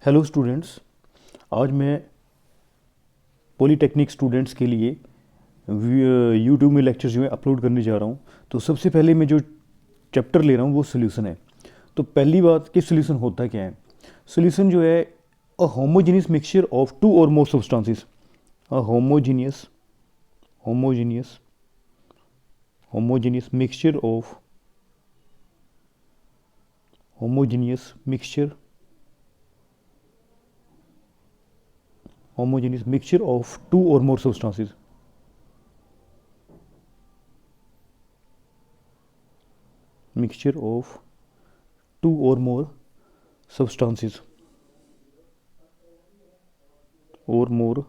Hello students. आज मैं polytechnic students के लिए यूट्यूब में लेक्चर जो है अपलोड करने जा रहा हूँ। तो सबसे पहले मैं जो चैप्टर ले रहा हूँ वो सोल्यूशन है। तो पहली बात कि सोल्यूशन होता क्या है। सोल्यूशन जो है a homogeneous mixture of two और more substances. A homogeneous homogeneous homogeneous mixture of homogeneous mixture homogeneous mixture of two or more substances. Mixture of two or more substances or more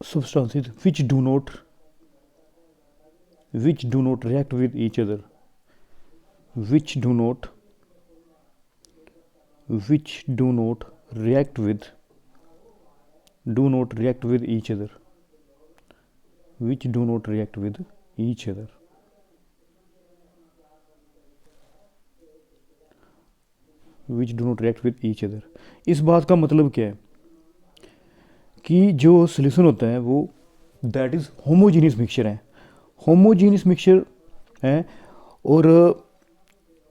substances which do not react with each other, which do not react with each other, which do not react with each other, which do not react with each other। इस बात का मतलब क्या है कि जो solution होता है वो दैट इज़ होमोजीनियस मिक्सचर है। होमोजीनियस मिक्सचर है और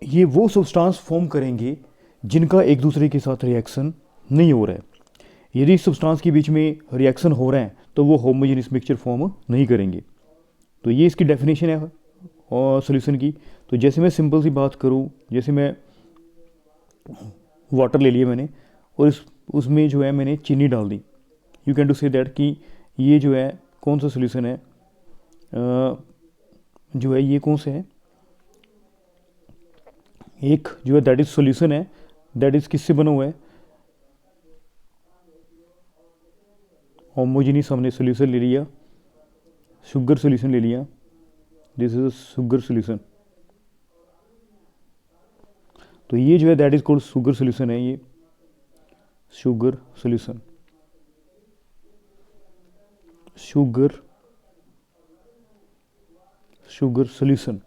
ये वो सब्सटेंस फॉर्म करेंगे जिनका एक दूसरे के साथ रिएक्शन नहीं हो रहा है। यदि सब्सटेंस के बीच में रिएक्शन हो रहे हैं तो वो होमोजेनियस मिक्सचर फॉर्म नहीं करेंगे। तो ये इसकी डेफिनेशन है और सोल्यूशन की। तो जैसे मैं सिंपल सी बात करूँ, जैसे मैं वाटर ले लिया मैंने और उसमें जो है मैंने चीनी डाल दी। You can too say that कि ये जो है कौन सा सोल्यूशन है, जो है ये कौन सा है, एक जो है दैट इज सोल्यूशन है, दैट इज किससे बना हुआ है, होमोजेनियस हमने सोल्यूशन ले लिया, शुगर सोल्यूशन ले लिया, this is a sugar solution. तो ये जो है that is called sugar solution है, ये sugar solution, sugar solution,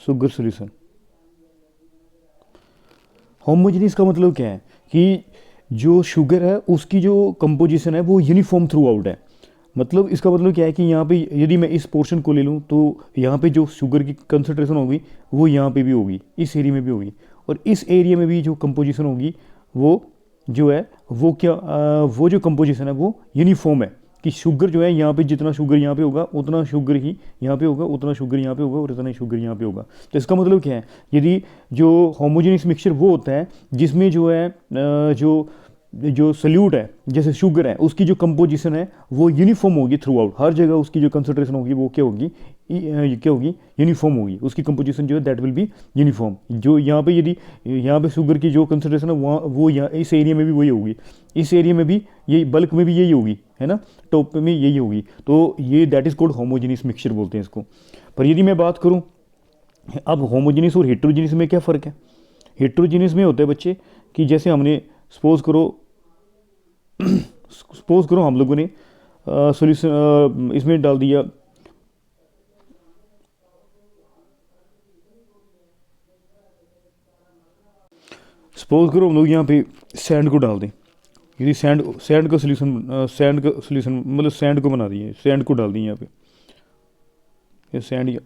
sugar solution. Homogeneous का मतलब क्या है कि जो शुगर है उसकी जो कंपोजिशन है वो यूनिफॉर्म थ्रू आउट है। मतलब इसका मतलब क्या है कि यहाँ पे यदि मैं इस पोर्शन को ले लूँ तो यहाँ पे जो शुगर की कंसनट्रेशन होगी वो यहाँ पे भी होगी, इस एरिया में भी होगी, और इस एरिया में भी जो कंपोजिशन होगी वो जो है वो क्या वो जो कंपोजिशन है वो यूनिफॉर्म है कि शुगर जो है यहाँ पे जितना शुगर यहाँ पे होगा उतना शुगर ही यहाँ पे होगा, उतना शुगर यहाँ पे होगा और उतना ही शुगर यहाँ पे होगा। तो इसका मतलब क्या है, यदि जो होमोजेनियस मिक्सचर वो होता है जिसमें जो है जो जो सल्यूट है जैसे शुगर है उसकी जो कंपोजिशन है वो यूनिफॉर्म होगी थ्रू आउट, हर जगह उसकी जो कंसनट्रेशन होगी वो क्या होगी, क्या होगी, यूनिफॉर्म होगी। उसकी कंपोजिशन जो है दैट विल बी यूनिफॉर्म। जो यहाँ पे यदि यहाँ पे शुगर की जो कंसनट्रेशन है वहाँ वो यहाँ इस एरिया में भी वही होगी, इस एरिया में भी यही, बल्क में भी यही होगी, है ना, टॉप में यही होगी। तो ये that is called homogeneous mixture बोलते हैं इसको। पर यदि मैं बात करूँ अब होमोजेनियस और हेट्रोजेनियस में क्या फ़र्क है। हेट्रोजेनियस में होता है बच्चे कि जैसे हमने सपोज करो हम लोगों ने सोल्यूशन इसमें डाल दिया, सपोज करो हम लोग यहाँ पे सैंड को डाल दें। यदि सैंड का सोल्यूशन मतलब सैंड को बना दिए, सैंड को डाल दिए यहाँ पे, ये सैंड या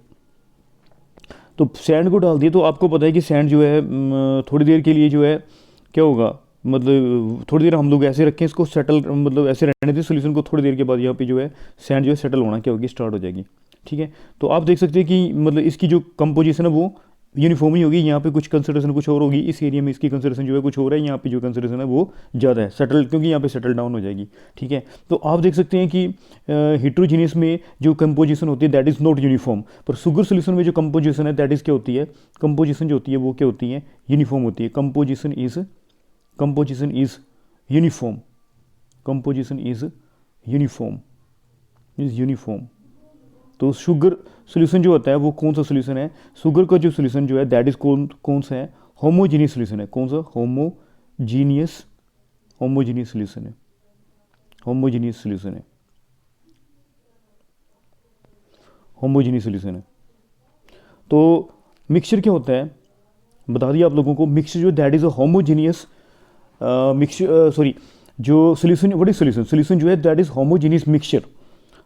तो सैंड को डाल दिए तो आपको पता है कि सैंड जो है थोड़ी देर के लिए जो है क्या होगा, मतलब थोड़ी देर हम लोग ऐसे रखें इसको सेटल, मतलब ऐसे रहने दें सोल्यूशन को, थोड़ी देर के बाद यहाँ पे जो है सैंड जो है सेटल होना क्या होगी, स्टार्ट हो जाएगी। ठीक है, तो आप देख सकते हैं कि मतलब इसकी जो कंपोजिशन है वो यूनिफॉर्म ही होगी। यहाँ पे कुछ कंसनट्रेशन कुछ और होगी, इस एरिया में इसकी कंसनट्रेशन जो है कुछ और है, यहाँ पे जो कंसनट्रेशन है वो ज़्यादा है, सेटल, क्योंकि यहाँ पे सेटल डाउन हो जाएगी। ठीक है, तो आप देख सकते हैं कि हिट्रोजीनियस में जो कंपोजिशन होती है दैट इज़ नॉट यूनिफॉर्म, पर शुगर सोल्यूशन में जो कंपोजिशन है दैट इज़ क्या होती है, कंपोजिशन जो होती है वो क्या होती है, यूनिफॉर्म होती है। Composition is uniform, composition is uniform. तो शुगर सोल्यूशन जो होता है वो कौन सा सोल्यूशन है, शुगर का जो सोल्यूशन जो है दैट इज कौन सा है, होमोजीनियस सोल्यूशन है। कौन सा, होमोजीनियस सोल्यूशन है, होमोजीनियस सोल्यूशन है। तो मिक्सचर क्या होता है, बता दिया आप लोगों को। मिक्सचर जो that is a homogeneous mixture, sorry, जो solution, what is solution, solution जो है that is homogeneous mixture.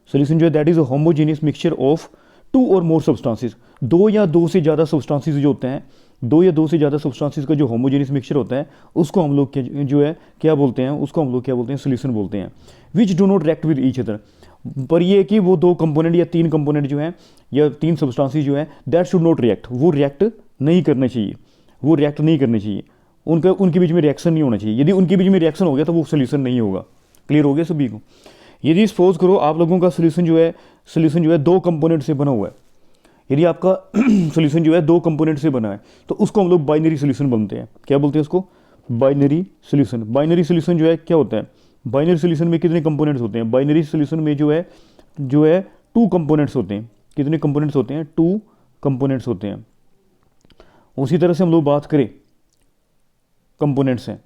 Solution जो है that is a homogeneous mixture of two और मोर सब्सटेंसेस, दो या दो से ज़्यादा सब्सटेंसेस जो होते हैं, दो या दो से ज़्यादा सब्सटेंसेस का जो होमोजेनियस मिक्सचर होता है उसको हम लोग जो है क्या बोलते हैं, उसको हम लोग क्या बोलते हैं, सोल्यूशन बोलते हैं। Which do not react with each other, पर ये है कि वो दो कंपोनेंट या तीन कंपोनेंट जो हैं या तीन सब्सटेंसेस जो हैं दैट शुड नॉट रिएक्ट, वो रिएक्ट नहीं करने चाहिए, वो रिएक्ट नहीं करने चाहिए, उनका उनके बीच में रिएक्शन नहीं होना चाहिए। यदि उनके बीच में रिएक्शन हो गया तो वो सोल्यूशन नहीं होगा। क्लियर हो गया सभी को। यदि सपोज करो आप लोगों का सोल्यूशन जो है दो कंपोनेंट से बना हुआ है, यदि आपका सोल्यूशन जो है दो कंपोनेंट से बना है तो उसको हम लोग बाइनरी सोल्यूशन बोलते हैं। क्या बोलते हैं उसको, बाइनरी सोल्यूशन। बाइनरी सोल्यूशन जो है क्या होता है, बाइनरी सोल्यूशन में कितने कंपोनेंट्स होते हैं, बाइनरी सोल्यूशन में जो है टू कंपोनेंट्स होते हैं। कितने कंपोनेंट्स होते हैं, टू कंपोनेंट्स होते हैं। उसी तरह से हम लोग बात करें कंपोनेंट्स हैं,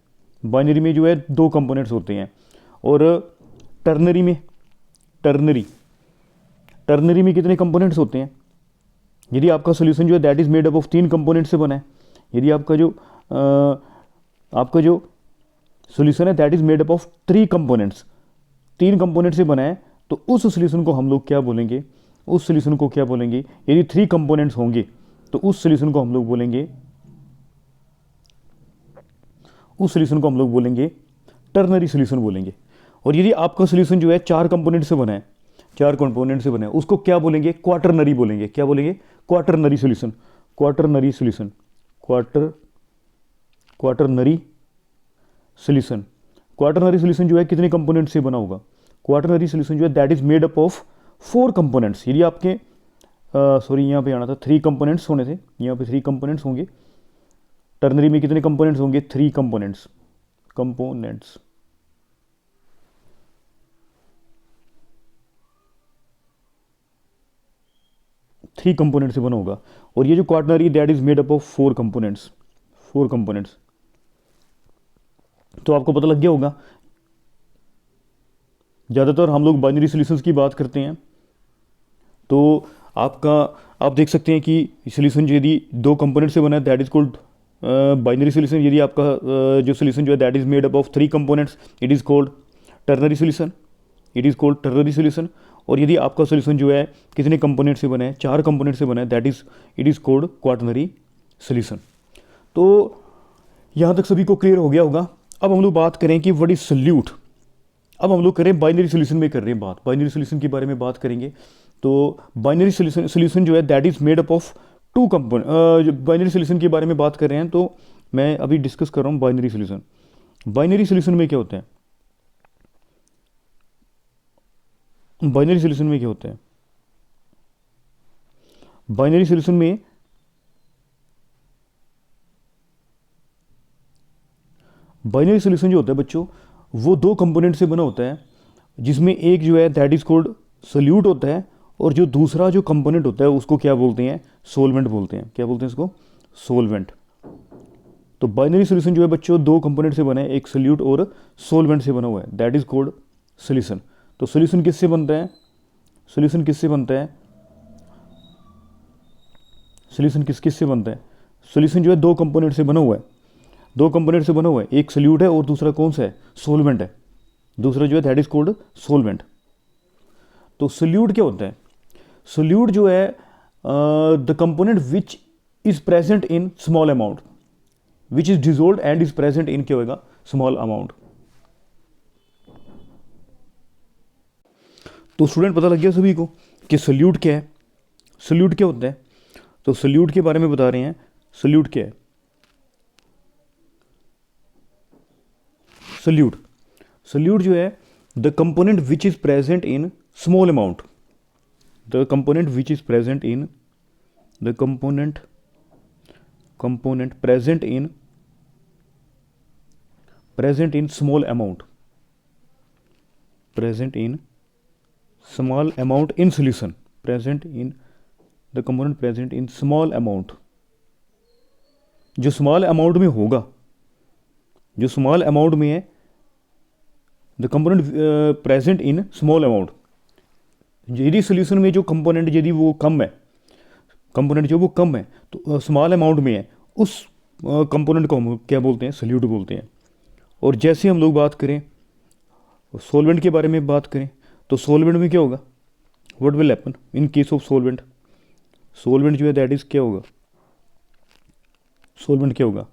बाइनरी में जो है दो कंपोनेंट्स होते हैं, और टर्नरी में टर्नरी में कितने कंपोनेंट्स होते हैं। यदि आपका सोल्यूशन जो है that is made up of तीन कंपोनेंट से बना है, यदि आपका जो सोल्यूशन है that is made up of three components, तीन कंपोनेंट से बना है, तो उस सोल्यूशन को हम लोग क्या बोलेंगे, उस सोल्यूशन को क्या बोलेंगे, यदि थ्री कंपोनेंट्स होंगे तो उस सोल्यूशन को हम लोग बोलेंगे टर्नरी सोल्यूशन बोलेंगे। और यदि आपका सोल्यूशन जो है चार कंपोनेंट से बना है, उसको क्या बोलेंगे, क्वाटरनरी बोलेंगे। क्या बोलेंगे, क्वाटरनरी सोल्यूशन। क्वाटरनरी सोल्यूशन जो है कितने कंपोनेंट से बना होगा, क्वाटरनरी सोल्यूशन जो है that is made up of four components. यदि आपके सॉरी यहाँ पे आना था, थ्री कंपोनेंट्स होने थे, यहाँ पे थ्री कंपोनेंट्स होंगे। टर्नरी में कितने कंपोनेंट्स होंगे, थ्री कंपोनेंट्स। थ्री कंपोनेंट से बना होगा। और ये जो quaternary that is made up of four components. तो आपको पता लग गया होगा, ज़्यादातर हम लोग बाइनरी सॉल्यूशंस की बात करते हैं, तो आप देख सकते हैं कि सॉल्यूशन जो यदि दो कंपोनेंट से बना है that is called binary solution. यदि आपका जो सॉल्यूशन जो है that is made up of three components, it is called ternary solution. और यदि आपका सॉल्यूशन जो है कितने कंपोनेंट से बना है, चार कंपोनेंट से बना है, that is it is called quaternary solution. तो यहाँ तक सभी को क्लियर हो गया होगा। अब हम लोग बात करें कि व्हाट इज सोल्यूट। अब हम लोग करें बाइनरी सॉल्यूशन में कर रहे हैं बात, बाइनरी सॉल्यूशन के बारे में बात करेंगे। तो बाइनरी सॉल्यूशन जो है that is made up of two component. Binary solution के बारे में बात कर रहे हैं, तो मैं अभी डिस्कस कर रहा हूँ बाइनरी सॉल्यूशन। बाइनरी सॉल्यूशन में क्या होता है, बाइनरी सॉल्यूशन में क्या होता है, बाइनरी सॉल्यूशन में बाइनरी सॉल्यूशन जो होता है बच्चों, वो दो कंपोनेंट से बना होता है, जिसमें एक जो है दैट इज कॉल्ड सोल्यूट होता है, और जो दूसरा जो कंपोनेंट होता है उसको क्या बोलते हैं, सोलवेंट बोलते हैं। क्या बोलते हैं इसको, सोलवेंट। तो बाइनरी सॉल्यूशन जो है बच्चों दो कंपोनेंट से बना है, एक सोल्यूट और सोलवेंट से बना हुआ है, दैट इज कॉल्ड सॉल्यूशन। तो सॉल्यूशन किससे बनता है, सॉल्यूशन किससे बनता है, सॉल्यूशन किससे बनता है, सॉल्यूशन जो है दो कंपोनेंट से बना हुआ है, दो कंपोनेंट से बना हुआ है, एक सोल्यूट है और दूसरा कौन सा है, सोलवेंट है, दूसरा जो है दैट इज कॉल्ड सोलवेंट। तो सोल्यूट क्या होता है, सोल्यूट जो है the component which is present in small amount, which is dissolve and is present in क्या होगा, स्मॉल अमाउंट। तो स्टूडेंट पता लग गया सभी को कि सोल्यूट क्या है, सोल्यूट क्या होता है। तो सोल्यूट के बारे में बता रहे हैं, सोल्यूट क्या है, सोल्यूट जो है the component which is present in small amount, the component which is present in the component present in small amount, present in small amount in solution, present in the component present in small amount. जो small amount में होगा, जो small amount में है, the component present in small amount. यदि solution में जो component यदि वो कम है, कंपोनेंट जो वो कम है, तो स्मॉल अमाउंट में है, उस कंपोनेंट को हम क्या बोलते हैं, सल्यूट बोलते हैं। और जैसे हम लोग बात करें सॉल्वेंट के बारे में बात करें, तो सॉल्वेंट में क्या होगा, what will happen in case of solvent. Solvent जो है दैट इज क्या होगा, सॉल्वेंट क्या होगा,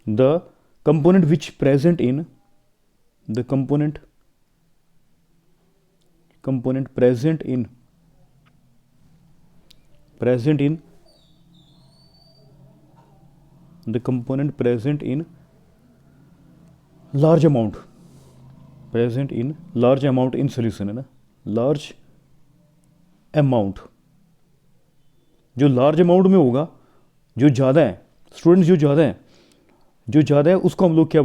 the component which present in the component present in the component present in large amount in solution है ना, large amount, जो लार्ज अमाउंट में होगा, जो ज़्यादा है स्टूडेंट्स, जो ज़्यादा है उसको हम लोग क्या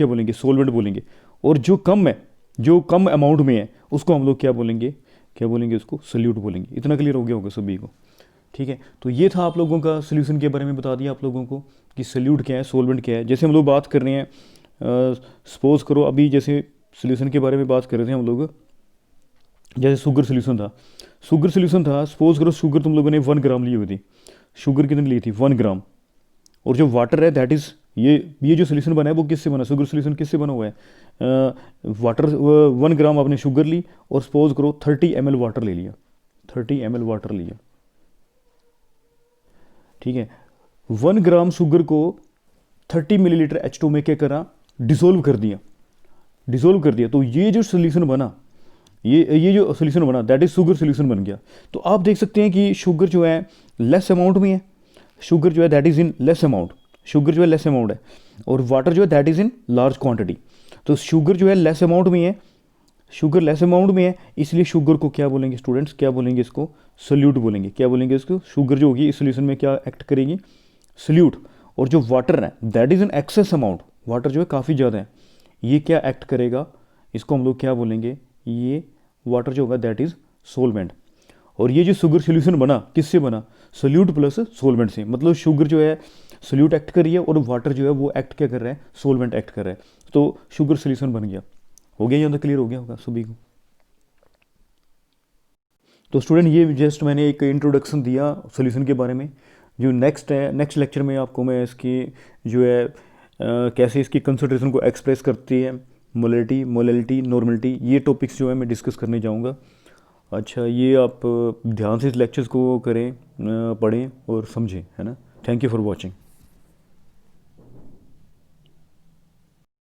बोलेंगे, सॉल्वेंट बोलेंगे। और जो कम है, जो कम अमाउंट में है, उसको हम लोग क्या बोलेंगे, उसको सल्यूट बोलेंगे। इतना क्लियर हो गया होगा सभी को, ठीक है। तो ये था आप लोगों का सोल्यूशन के बारे में बता दिया आप लोगों को कि सल्यूट क्या है, सॉल्वेंट क्या है। जैसे हम लोग बात कर रहे हैं, सपोज करो अभी जैसे सोल्यूशन के बारे में बात कर रहे थे हम लोग, जैसे शुगर सोल्यूशन था, सपोज करो शुगर तुम लोगों ने 1 ग्राम ली हुई थी, शुगर कितनी ली थी, 1 ग्राम। और जो वाटर है दैट इज़, ये जो सोल्यूशन बना है वो किससे बना, शुगर सोल्यूशन किससे बना हुआ है, वाटर 1 ग्राम आपने शुगर ली और सपोज करो 30 ml वाटर ले लिया, ठीक है। 1 ग्राम शुगर को 30 मिलीलीटर H2 में क्या करा, डिसोल्व कर दिया। तो ये जो सोल्यूशन बना, ये जो सोल्यूशन बना दैट इज शुगर सोल्यूशन बन गया। तो आप देख सकते हैं कि शुगर जो है लेस अमाउंट में है, शुगर जो है that is in less amount, है, और वाटर जो है that is in large quantity. तो शुगर जो है लेस अमाउंट में है, इसलिए शुगर को क्या बोलेंगे स्टूडेंट्स, इसको सल्यूट बोलेंगे। इसको शुगर जो होगी इस सोल्यूशन में क्या एक्ट करेगी, सल्यूट। और जो वाटर है that is in excess amount, water जो है काफ़ी ज़्यादा है, ये क्या एक्ट करेगा, इसको हम लोग क्या बोलेंगे, ये वाटर जो होगा दैट इज सोलवेंट। और ये जो शुगर सोल्यूशन बना किससे बना, सल्यूट प्लस सोलवेंट से। मतलब शुगर जो है सल्यूट एक्ट कर रही है और वाटर जो है वो एक्ट क्या कर रहा है, सोलवेंट एक्ट कर रहा है। तो शुगर सोल्यूशन बन गया। हो गया, ये अंदर क्लियर हो गया होगा सभी को। तो स्टूडेंट ये जस्ट मैंने एक इंट्रोडक्शन दिया सोल्यूशन के बारे में। जो नेक्स्ट लेक्चर में आपको मैं इसकी जो है कैसे इसकी कंसंट्रेशन को एक्सप्रेस करती है, मोलैलिटी, नॉर्मलिटी, ये टॉपिक्स जो है मैं डिस्कस करने जाऊंगा। अच्छा, ये आप ध्यान से इस लेक्चर्स को करें, पढ़ें और समझें, है ना। Thank you for watching.